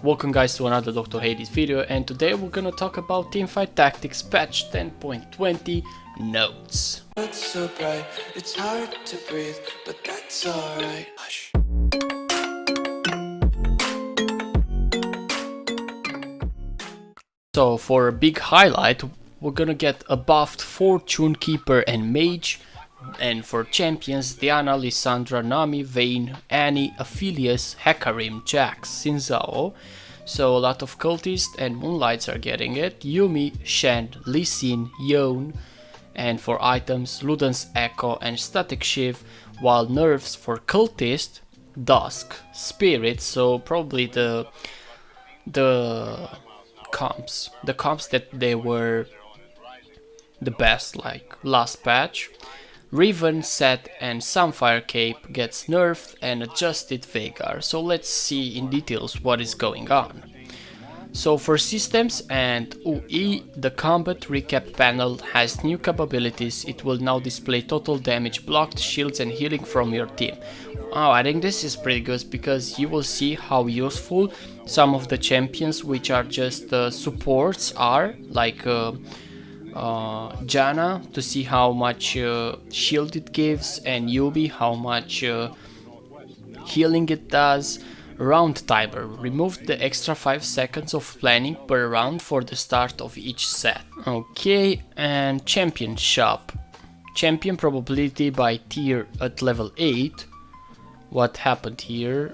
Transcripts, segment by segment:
Welcome guys to another Dr. Hades video, and today we're gonna talk about Teamfight Tactics patch 10.20 notes. It's so bright, it's hard to breathe, but that's alright. Hush. So for a big highlight, we're gonna get a buffed Fortune, Keeper and Mage, and for champions Diana, Lissandra, Nami, Vayne, Annie, Aphelios, Hecarim, Jax, Sinzao. So a lot of cultists and Moonlights are getting it. Yuumi, Shen, Lee Sin, Yone. And for items, Luden's Echo and Static Shiv, while nerfs for cultist, Dusk, Spirit, so probably the comps that they were the best like last patch. Riven, Set and Sunfire Cape gets nerfed and adjusted Veigar. So let's see in details what is going on. So for systems and UE, the combat recap panel has new capabilities. It will now display total damage, blocked, shields and healing from your team. Oh, I think this is pretty good because you will see how useful some of the champions which are just supports are, like Janna, to see how much shield it gives, and Yubi how much healing it does. Round timer, remove the extra 5 seconds of planning per round for the start of each set. Okay, and champion shop. Champion probability by tier at level 8. What happened here?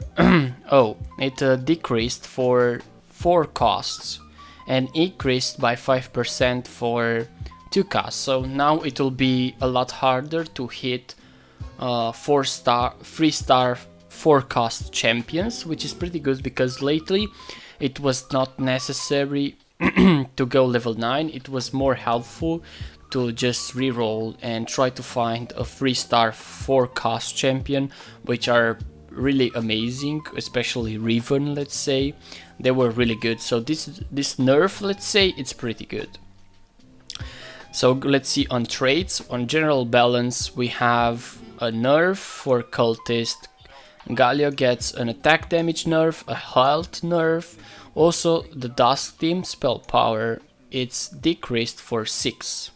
Oh, it decreased for 4 costs and increased by 5% for 2 costs. So now it will be a lot harder to hit 3-star 4-cost champions, which is pretty good because lately it was not necessary to go level 9. It was more helpful to just reroll and try to find a 3-star 4-cost champion, which are really amazing, especially Riven, let's say. They were really good. So this nerf, let's say, it's pretty good. So let's see on traits. On general balance, we have a nerf for cultist. Galio gets an attack damage nerf, a health nerf. Also the Dusk team spell power, it's decreased for 6.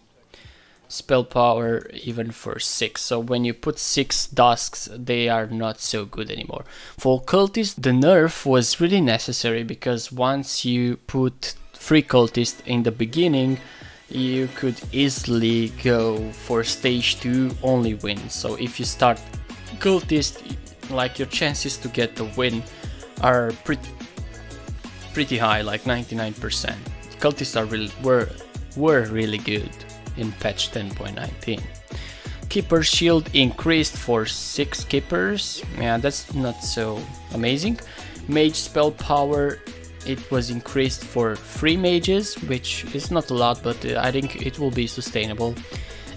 Spell power even for 6. So when you put 6 Dusks, they are not so good anymore. For cultists, the nerf was really necessary because once you put 3 cultists in the beginning, you could easily go for stage 2 only win. So if you start cultist, like your chances to get the win are pretty high, like 99%. Cultists are were really good in patch 10.19. Keeper shield increased for 6 keepers. Yeah, that's not so amazing. Mage spell power, it was increased for 3 mages, which is not a lot, but I think it will be sustainable.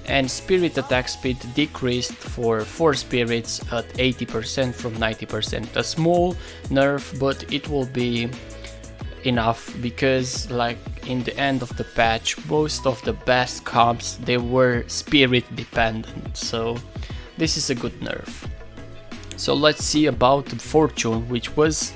And spirit attack speed decreased for 4 spirits at 80% from 90%. A small nerf, but it will be enough because like in the end of the patch, most of the best comps, they were spirit dependent. So this is a good nerf. So let's see about Fortune, which was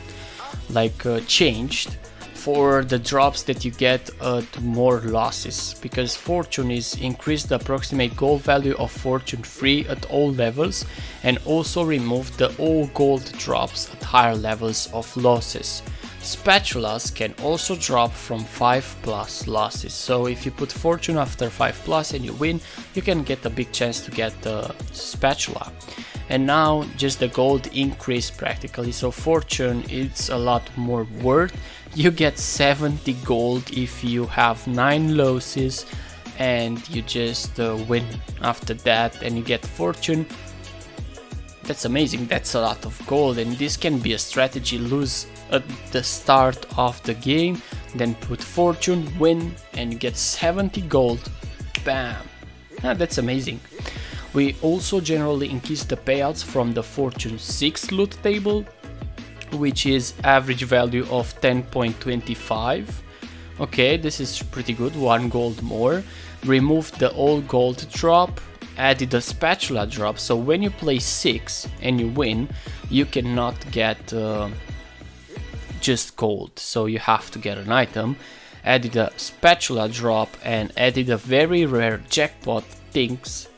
like changed for the drops that you get at more losses, because Fortune is increased the approximate gold value of Fortune 3 at all levels and also removed the all gold drops at higher levels of losses. Spatulas can also drop from 5+ losses, so if you put Fortune after 5+ and you win, you can get a big chance to get the spatula. And now just the gold increase practically, so Fortune it's a lot more worth. You get 70 gold if you have 9 losses and you just win after that, and you get Fortune. That's amazing, that's a lot of gold, and this can be a strategy: lose at the start of the game, then put Fortune, win, and you get 70 gold. Bam! That's amazing. We also generally increase the payouts from the Fortune 6 loot table, which is average value of 10.25. Okay, this is pretty good, 1 gold more. Removed the all gold drop, added a spatula drop, so when you play 6 and you win, you cannot get just gold, so you have to get an item. Added a spatula drop and added a very rare jackpot things,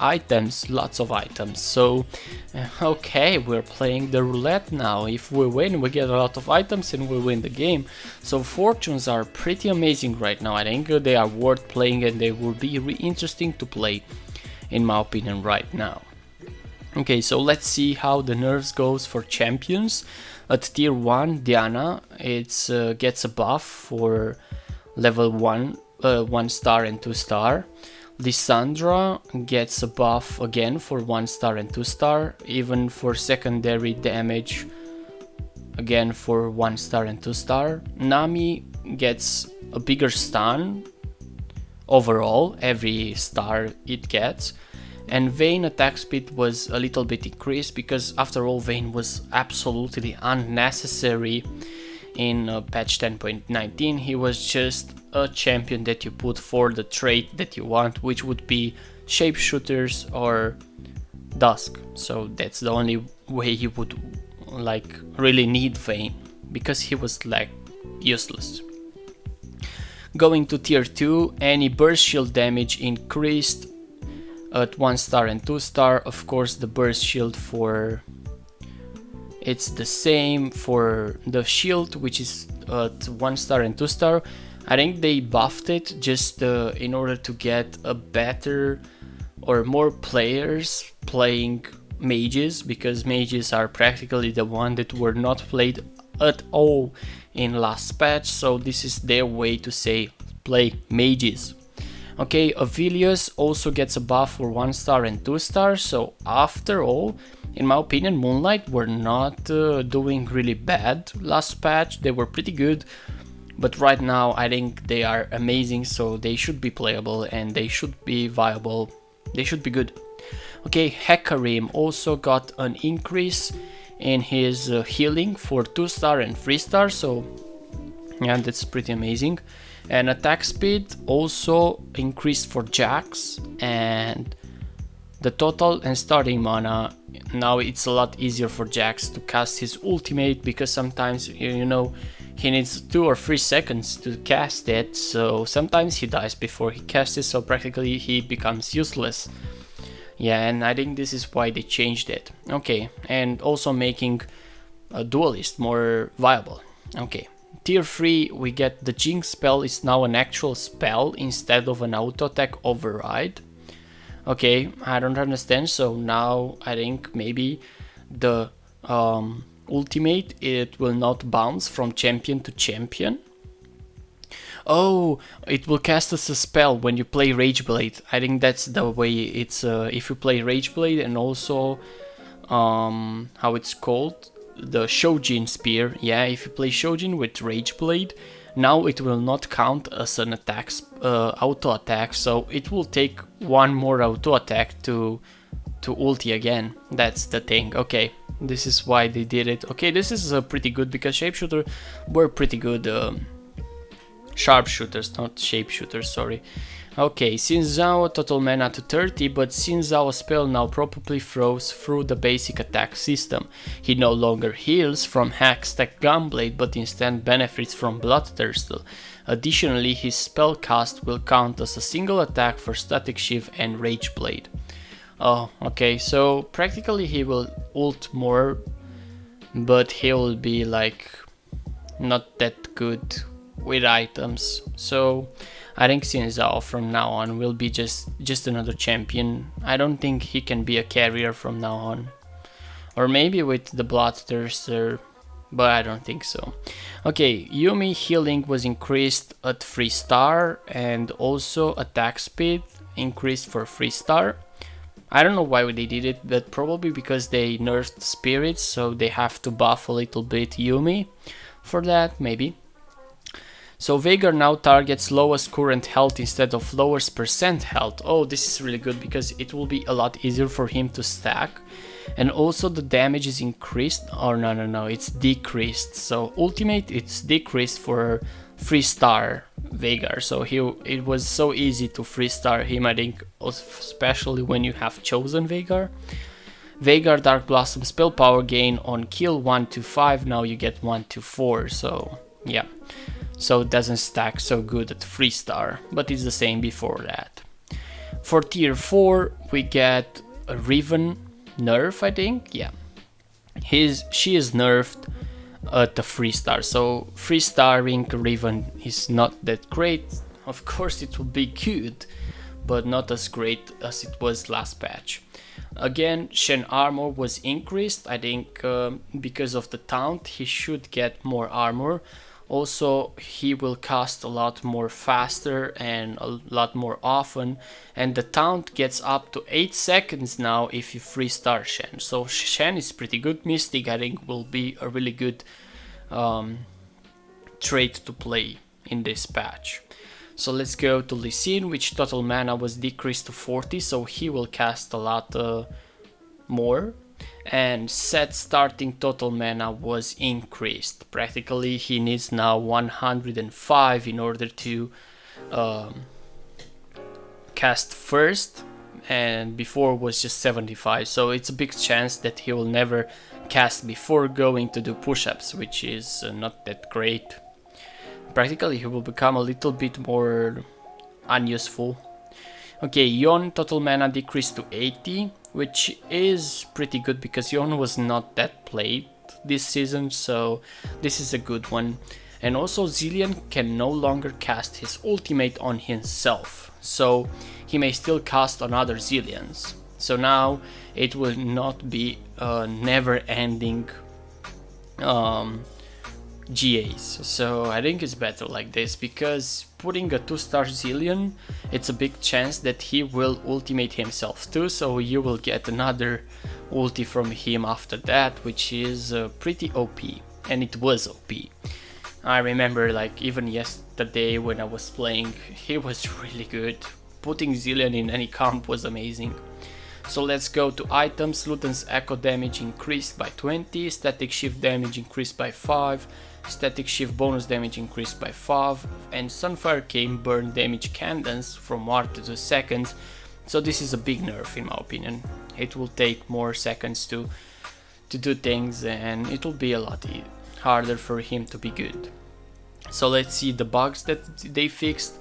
items, lots of items. So okay, we're playing the roulette now. If we win, we get a lot of items and we win the game. So fortunes are pretty amazing right now. I think they are worth playing and they will be interesting to play, in my opinion, right now. Okay, so let's see how the nerfs goes for champions. At tier 1, Diana, it's gets a buff for level 1, 1 star and 2 star. Lissandra gets a buff again for 1 star and 2 star, even for secondary damage, again for 1 star and 2 star. Nami gets a bigger stun overall, every star it gets. And Vayne attack speed was a little bit increased because after all Vayne was absolutely unnecessary in patch 10.19. He was just a champion that you put for the trait that you want, which would be Shapeshooters or Dusk. So that's the only way you would like really need Vayne, because he was like useless. Going to tier 2, any burst shield damage increased at 1 star and 2 star. Of course the burst shield for it's the same for the shield, which is at 1 star and 2 star. I think they buffed it just in order to get a better or more players playing mages, because mages are practically the one that were not played at all in last patch, so this is their way to say play mages. Okay, Avilius also gets a buff for 1 star and 2 stars, so after all, in my opinion, Moonlight were not doing really bad last patch. They were pretty good, but right now I think they are amazing, so they should be playable and they should be viable. They should be good. Okay, Hecarim also got an increase in his healing for 2 star and 3 star, so yeah, that's pretty amazing. And attack speed also increased for Jax, and the total and starting mana, now it's a lot easier for Jax to cast his ultimate, because sometimes, you know, he needs 2 or 3 seconds to cast it, so sometimes he dies before he casts it, so practically he becomes useless. Yeah, and I think this is why they changed it. Okay, and also making a duelist more viable. Okay, tier 3 we get the Jinx spell is now an actual spell instead of an auto attack override. Okay, I don't understand, so now I think maybe the ultimate, it will not bounce from champion to champion. Oh, it will cast as a spell when you play Rageblade. I think that's the way it's, if you play Rageblade and also, how it's called, the Shojin Spear. Yeah, if you play Shojin with Rageblade, now it will not count as an attack, auto attack, so it will take one more auto attack to ulti again. That's the thing. Okay, this is why they did it. Okay, this is pretty good, because Shapeshooter were pretty good. Sharpshooters, not Shapeshooters, sorry. Okay, Xin Zhao total mana to 30, but Xin Zhao spell now probably throws through the basic attack system. He no longer heals from Hack Stack Gunblade, but instead benefits from Bloodthirstle. Additionally, his spell cast will count as a single attack for Static Shiv and Rageblade. Oh, okay, so practically he will ult more, but he will be like not that good with items. So I think Xin Zhao from now on will be just another champion. I don't think he can be a carrier from now on. Or maybe with the Bloodthirster, but I don't think so. Okay, Yuumi healing was increased at 3 star, and also attack speed increased for 3 star. I don't know why they did it, but probably because they nerfed spirits, so they have to buff a little bit Yuumi for that, maybe. So Veigar now targets lowest current health instead of lowest percent health. Oh, this is really good, because it will be a lot easier for him to stack. And also the damage is increased, or no, it's decreased. So ultimate, it's decreased for 3 star Veigar. So it was so easy to 3 star him, I think, especially when you have chosen Veigar. Veigar Dark Blossom spell power gain on kill 1 to 5, now you get 1 to 4, so yeah. So it doesn't stack so good at 3 star, but it's the same before that. For tier 4 we get a Riven nerf, I think, yeah. She is nerfed at the 3 star, so 3 starring Riven is not that great. Of course it will be good, but not as great as it was last patch. Again, Shen armor was increased, I think because of the taunt he should get more armor. Also he will cast a lot more faster and a lot more often, and the taunt gets up to 8 seconds now if you 3 star Shen. So Shen is pretty good. Mystic I think will be a really good trait to play in this patch. So let's go to Lee Sin, which total mana was decreased to 40, so he will cast a lot more. And Set's starting total mana was increased. Practically he needs now 105 in order to cast first, and before was just 75, so it's a big chance that he will never cast before going to do push-ups, which is not that great. Practically he will become a little bit more unuseful. Okay, Yon total mana decreased to 80, which is pretty good because Yon was not that played this season, so this is a good one. And also Zilean can no longer cast his ultimate on himself, so he may still cast on other Zileans. So now it will not be a never-ending GAs, so I think it's better like this, because putting a 2-star Zilean, it's a big chance that he will ultimate himself too, so you will get another ulti from him after that, which is pretty OP, and it was OP. I remember like even yesterday when I was playing, he was really good. Putting Zilean in any comp was amazing. So let's go to items. Luden's echo damage increased by 20, static shift damage increased by 5, static shift bonus damage increased by 5, and Sunfire Cane burn damage cadence from 1 to 2 seconds. So this is a big nerf in my opinion. It will take more seconds to do things, and it will be a lot harder for him to be good. So let's see the bugs that they fixed.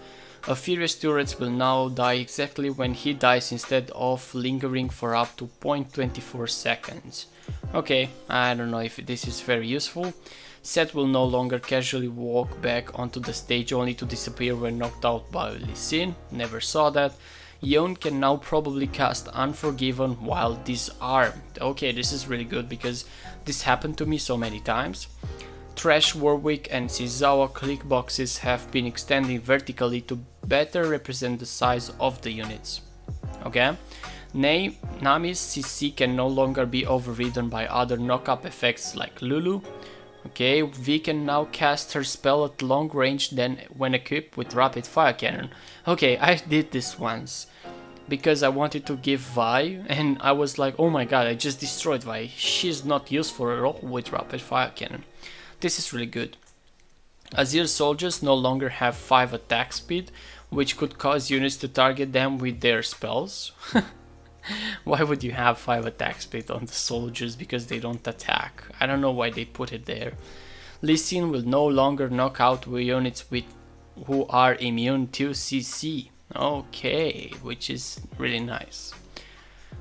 A Furious turrets will now die exactly when he dies instead of lingering for up to 0.24 seconds. Okay, I don't know if this is very useful. Set will no longer casually walk back onto the stage only to disappear when knocked out by Lee Sin. Never saw that. Yon can now probably cast Unforgiven while disarmed. Okay, this is really good because this happened to me so many times. Thresh, Warwick and Shizawa click boxes have been extending vertically to better represent the size of the units. Okay, Nami's CC can no longer be overridden by other knock-up effects like Lulu. Okay, Vi can now cast her spell at long range than when equipped with Rapid Fire Cannon. Okay, I did this once because I wanted to give Vi, and I was like, oh my god, I just destroyed Vi. She's not useful at all with Rapid Fire Cannon. This is really good. Azir soldiers no longer have 5 attack speed, which could cause units to target them with their spells. Why would you have 5 attack speed on the soldiers? Because they don't attack. I don't know why they put it there. Lee Sin will no longer knock out units who are immune to CC. Okay, which is really nice.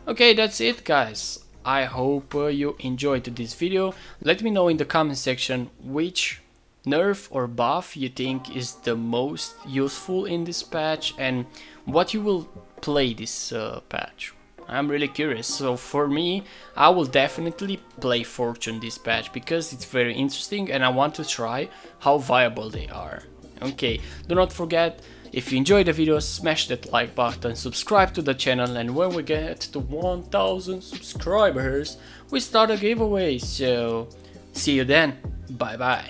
Okay, that's it guys. I hope you enjoyed this video. Let me know in the comment section which nerf or buff you think is the most useful in this patch and what you will play this patch. I'm really curious. So for me, I will definitely play Fortune this patch because it's very interesting and I want to try how viable they are. Okay, do not forget, if you enjoyed the video, smash that like button, subscribe to the channel, and when we get to 1000 subscribers, we start a giveaway. So see you then, bye bye.